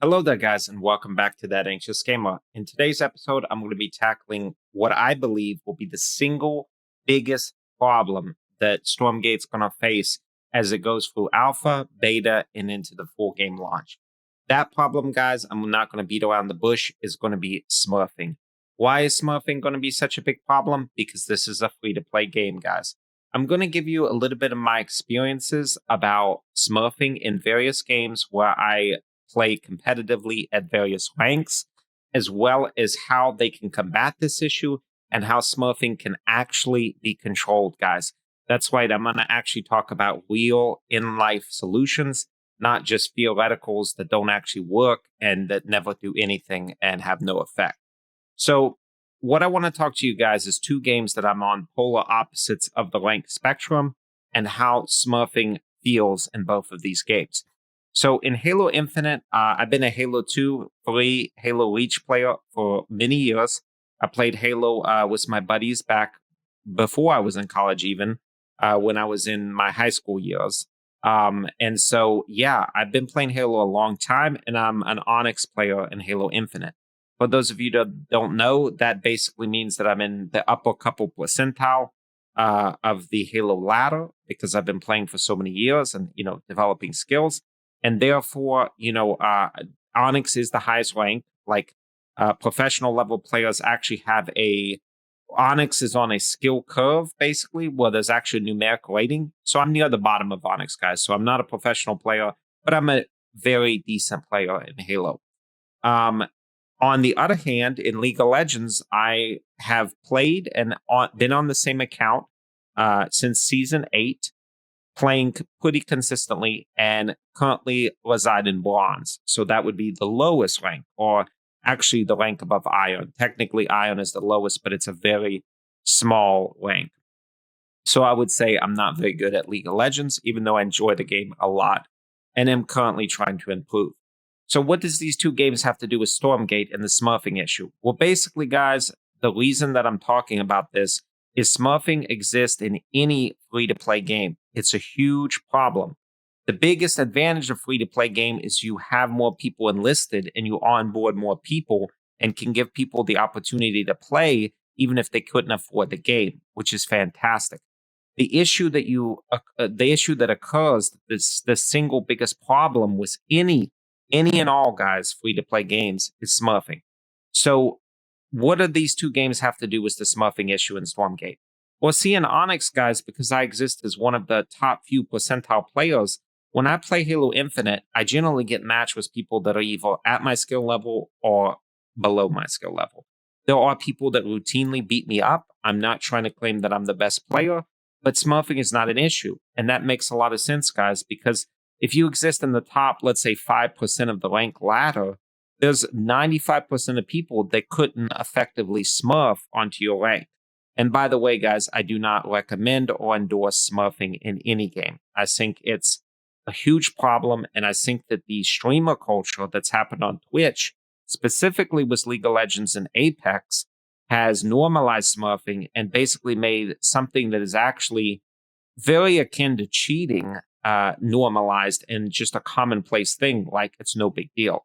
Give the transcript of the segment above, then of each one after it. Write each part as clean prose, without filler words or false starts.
Hello there, guys, and welcome back to That Anxious Gamer. In today's episode, I'm going to be tackling what I believe will be the single biggest problem that Stormgate's going to face as it goes through alpha, beta, and into the full game launch. That problem, guys, I'm not going to beat around the bush, is going to be Smurfing. Why is Smurfing going to be such a big problem? Because this is a free-to-play game, guys. I'm going to give you a little bit of my experiences about Smurfing in various games where I play competitively at various ranks, as well as how they can combat this issue and how Smurfing can actually be controlled, guys. That's right, I'm going to actually talk about real in-life solutions, not just theoreticals that don't actually work and that never do anything and have no effect. So what I want to talk to you guys is two games that I'm on polar opposites of the rank spectrum and how Smurfing feels in both of these games. So in Halo Infinite, I've been a Halo 2, 3 Halo Reach player for many years. I played Halo with my buddies back before I was in college even, when I was in my high school years. And so, yeah, I've been playing Halo a long time, and I'm an Onyx player in Halo Infinite. For those of you that don't know, that basically means that I'm in the upper couple percentile of the Halo ladder because I've been playing for so many years and, developing skills. And therefore, Onyx is the highest rank. Like professional level players actually have Onyx is on a skill curve, basically, where there's actually a numeric rating. So I'm near the bottom of Onyx, guys. So I'm not a professional player, but I'm a very decent player in Halo. On the other hand, in League of Legends, I have played and been on the same account since Season 8. Playing pretty consistently and currently reside in bronze. So that would be the lowest rank, or actually the rank above iron. Technically, iron is the lowest, but it's a very small rank. So I would say I'm not very good at League of Legends, even though I enjoy the game a lot and am currently trying to improve. So what does these two games have to do with Stormgate and the Smurfing issue? Well, basically, guys, the reason that I'm talking about this is Smurfing exists in any free-to-play game. It's a huge problem. The biggest advantage of free-to-play game is you have more people enlisted and you onboard more people and can give people the opportunity to play even if they couldn't afford the game, which is fantastic. The issue that occurs, the single biggest problem with any and all, guys, free-to-play games is Smurfing. So what do these two games have to do with the Smurfing issue in Stormgate? Well, see, in Onyx, guys, because I exist as one of the top few percentile players, when I play Halo Infinite, I generally get matched with people that are either at my skill level or below my skill level. There are people that routinely beat me up. I'm not trying to claim that I'm the best player, but Smurfing is not an issue. And that makes a lot of sense, guys, because if you exist in the top, let's say 5% of the rank ladder, there's 95% of people that couldn't effectively Smurf onto your rank. And by the way, guys, I do not recommend or endorse Smurfing in any game. I think it's a huge problem, and I think that the streamer culture that's happened on Twitch, specifically with League of Legends and Apex, has normalized Smurfing and basically made something that is actually very akin to cheating normalized and just a commonplace thing, like it's no big deal.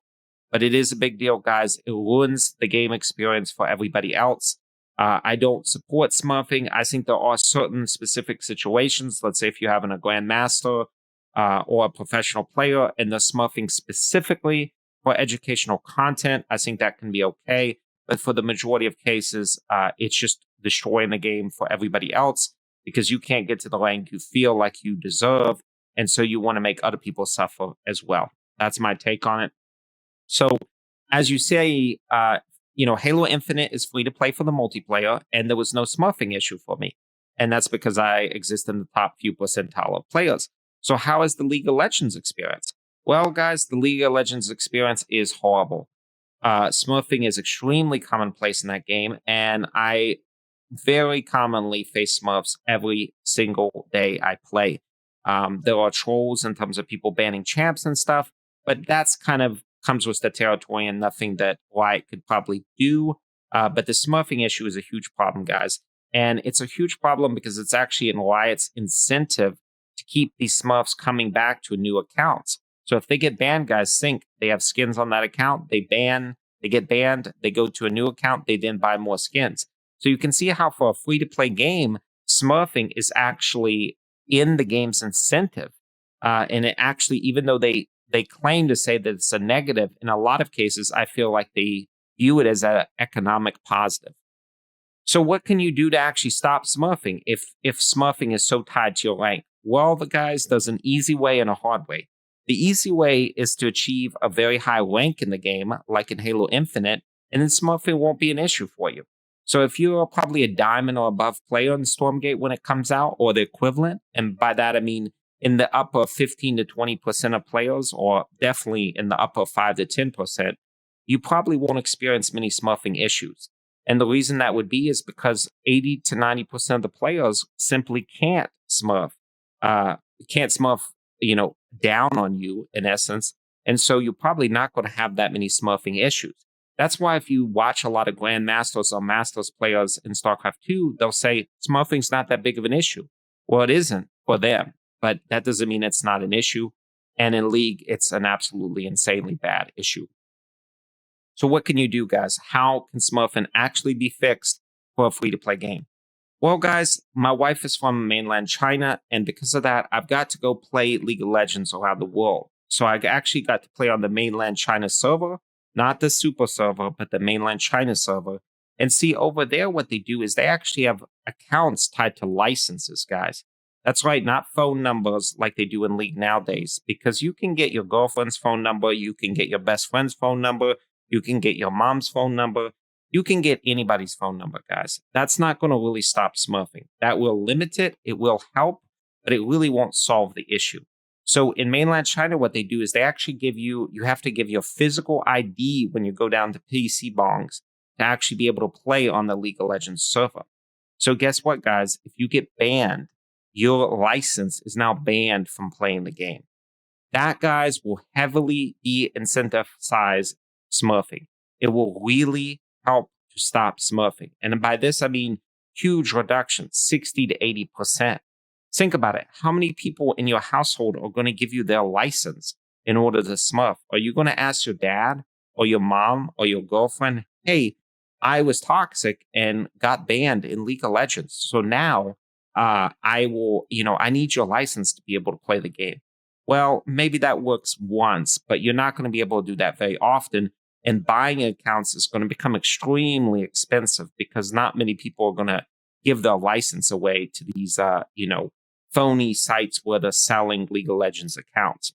But it is a big deal, guys. It ruins the game experience for everybody else. I don't support Smurfing. I think there are certain specific situations. Let's say if you're having a Grandmaster or a professional player and they're Smurfing specifically for educational content, I think that can be okay. But for the majority of cases, it's just destroying the game for everybody else because you can't get to the rank you feel like you deserve. And so you want to make other people suffer as well. That's my take on it. So, as you say, Halo Infinite is free to play for the multiplayer, and there was no Smurfing issue for me. And that's because I exist in the top few percentile of players. So how is the League of Legends experience? Well, guys, the League of Legends experience is horrible. Smurfing is extremely commonplace in that game, and I very commonly face Smurfs every single day I play. There are trolls in terms of people banning champs and stuff, but that's kind of comes with the territory and nothing that Riot could probably do. But the Smurfing issue is a huge problem, guys. And it's a huge problem because it's actually in Riot's incentive to keep these Smurfs coming back to new accounts. So if they get banned, guys, think they have skins on that account, they get banned, they go to a new account, they then buy more skins. So you can see how for a free-to-play game, smurfing is actually in the game's incentive. And it actually, even though they claim to say that it's a negative, in a lot of cases, I feel like they view it as an economic positive. So what can you do to actually stop smurfing if smurfing is so tied to your rank? Well, the guys, there's an easy way and a hard way. The easy way is to achieve a very high rank in the game, like in Halo Infinite, and then smurfing won't be an issue for you. So if you're probably a diamond or above player in Stormgate when it comes out, or the equivalent, and by that I mean in the upper 15 to 20% of players, or definitely in the upper 5 to 10%, you probably won't experience many smurfing issues. And the reason that would be is because 80 to 90% of the players simply can't smurf, down on you in essence. And so you're probably not going to have that many smurfing issues. That's why if you watch a lot of Grandmasters or Masters players in StarCraft 2, they'll say smurfing's not that big of an issue. Well, it isn't for them, but that doesn't mean it's not an issue. And in League, it's an absolutely insanely bad issue. So what can you do, guys? How can smurfing actually be fixed for a free-to-play game? Well, guys, my wife is from mainland China, and because of that, I've got to go play League of Legends around the world. So I actually got to play on the mainland China server, not the super server, but the mainland China server. And see, over there, what they do is they actually have accounts tied to licenses, guys. That's right, not phone numbers like they do in League nowadays, because you can get your girlfriend's phone number, you can get your best friend's phone number, you can get your mom's phone number. You can get anybody's phone number, guys. That's not going to really stop smurfing. That will limit it. It will help, but it really won't solve the issue. So in mainland China, what they do is they actually you have to give your physical ID when you go down to PC bongs to actually be able to play on the League of Legends server. So guess what, guys? If you get banned, your license is now banned from playing the game. That, guys, will heavily de-incentivize smurfing. It will really help to stop smurfing. And by this, I mean huge reduction, 60 to 80%. Think about it. How many people in your household are going to give you their license in order to smurf? Are you going to ask your dad or your mom or your girlfriend, hey, I was toxic and got banned in League of Legends. So now I need your license to be able to play the game. Well, maybe that works once, but you're not going to be able to do that very often. And buying accounts is going to become extremely expensive because not many people are going to give their license away to these, phony sites where they're selling League of Legends accounts.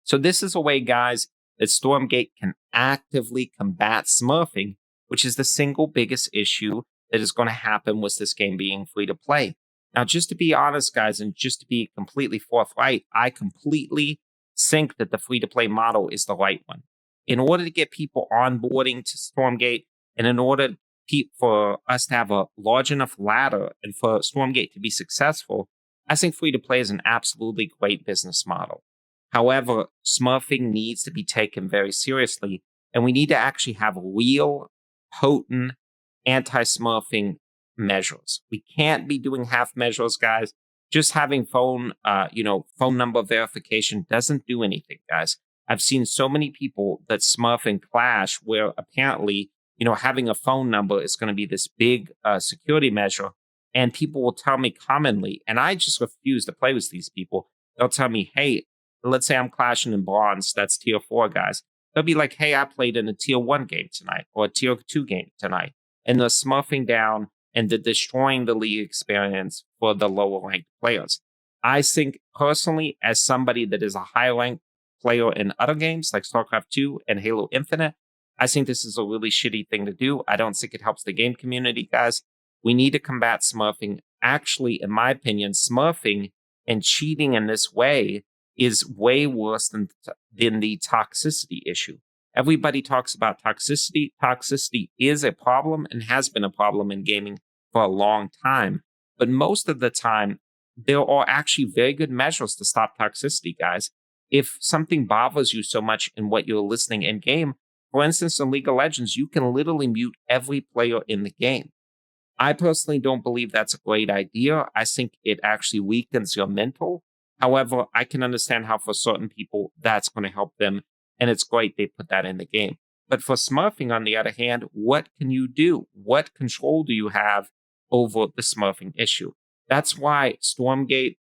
So this is a way, guys, that Stormgate can actively combat smurfing, which is the single biggest issue that is going to happen with this game being free to play. Now, just to be honest, guys, and just to be completely forthright, I completely think that the free-to-play model is the right one. In order to get people onboarding to Stormgate, and in order for us to have a large enough ladder and for Stormgate to be successful, I think free-to-play is an absolutely great business model. However, smurfing needs to be taken very seriously, and we need to actually have real, potent, anti-smurfing measures. We can't be doing half measures, guys. Just having phone number verification doesn't do anything, guys. I've seen so many people that smurf and clash where apparently, having a phone number is going to be this big security measure. And people will tell me commonly, and I just refuse to play with these people. They'll tell me, hey, let's say I'm clashing in bronze, that's tier 4 guys. They'll be like, hey, I played in a tier 1 game tonight or a tier 2 game tonight. And they're smurfing down and they're destroying the league experience for the lower ranked players. I think personally, as somebody that is a high ranked player in other games like StarCraft 2 and Halo Infinite, I think this is a really shitty thing to do. I don't think it helps the game community, guys. We need to combat smurfing. Actually, in my opinion, smurfing and cheating in this way is way worse than the toxicity issue. Everybody talks about toxicity. Toxicity is a problem and has been a problem in gaming for a long time. But most of the time, there are actually very good measures to stop toxicity, guys. If something bothers you so much in what you're listening in game, for instance, in League of Legends, you can literally mute every player in the game. I personally don't believe that's a great idea. I think it actually weakens your mental. However, I can understand how for certain people that's going to help them. And it's great they put that in the game. But for Smurfing, on the other hand, what can you do? What control do you have over the Smurfing issue? That's why Stormgate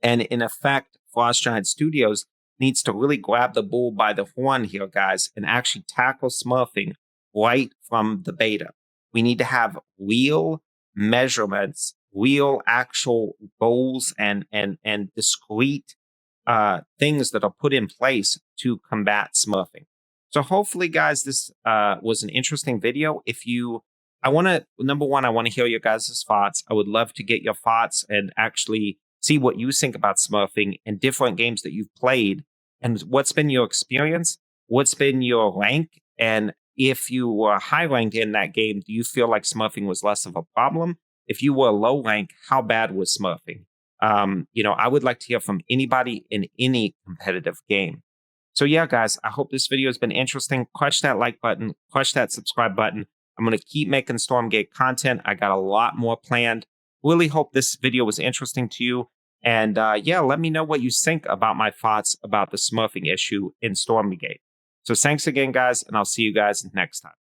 and, in effect, Frost Giant Studios needs to really grab the bull by the horn here, guys, and actually tackle Smurfing right from the beta. We need to have real measurements, real actual goals, and discrete things that are put in place to combat Smurfing. So hopefully, guys, this was an interesting video. I want to, number one, I want to hear your guys' thoughts. I would love to get your thoughts and actually see what you think about Smurfing and different games that you've played, and what's been your experience, what's been your rank, and if you were high ranked in that game, do you feel like Smurfing was less of a problem? If you were low rank, how bad was Smurfing? I would like to hear from anybody in any competitive game. So yeah, guys, I hope this video has been interesting. Crush that like button, crush that subscribe button. I'm going to keep making Stormgate content. I got a lot more planned. Really hope this video was interesting to you. And yeah, let me know what you think about my thoughts about the Smurfing issue in Stormgate. So thanks again, guys, and I'll see you guys next time.